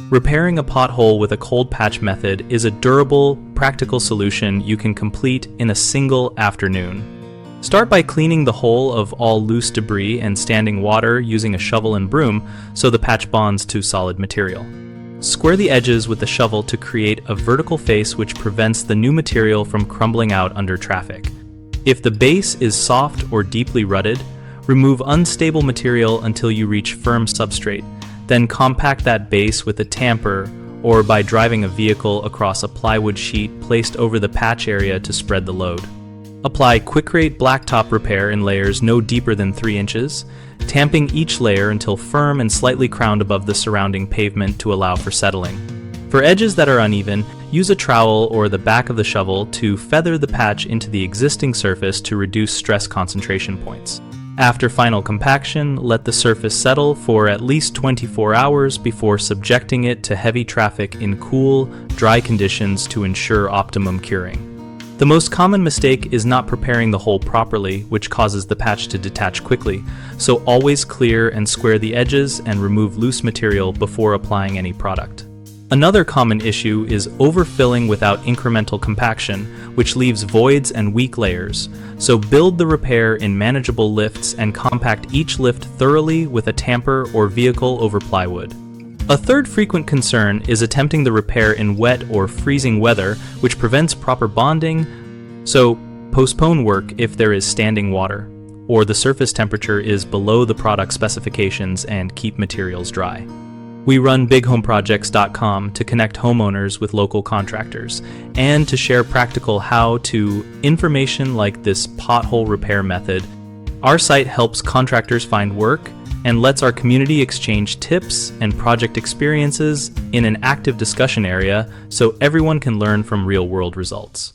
Repairing a pothole with a cold patch method is a durable, practical solution you can complete in a single afternoon. Start by cleaning the hole of all loose debris and standing water using a shovel and broom so the patch bonds to solid material. Square the edges with the shovel to create a vertical face which prevents the new material from crumbling out under traffic. If the base is soft or deeply rutted, remove unstable material until you reach firm substrate. Then compact that base with a tamper or by driving a vehicle across a plywood sheet placed over the patch area to spread the load. Apply Quikrete Blacktop Repair in layers no deeper than 3 inches, tamping each layer until firm and slightly crowned above the surrounding pavement to allow for settling. For edges that are uneven, use a trowel or the back of the shovel to feather the patch into the existing surface to reduce stress concentration points. After final compaction, let the surface settle for at least 24 hours before subjecting it to heavy traffic in cool, dry conditions to ensure optimum curing. The most common mistake is not preparing the hole properly, which causes the patch to detach quickly, so always clear and square the edges and remove loose material before applying any product. Another common issue is overfilling without incremental compaction, which leaves voids and weak layers, so build the repair in manageable lifts and compact each lift thoroughly with a tamper or vehicle over plywood. A third frequent concern is attempting the repair in wet or freezing weather, which prevents proper bonding, so postpone work if there is standing water, or the surface temperature is below the product specifications and keep materials dry. We run bighomeprojects.com to connect homeowners with local contractors and to share practical how-to information like this pothole repair method. Our site helps contractors find work and lets our community exchange tips and project experiences in an active discussion area so everyone can learn from real-world results.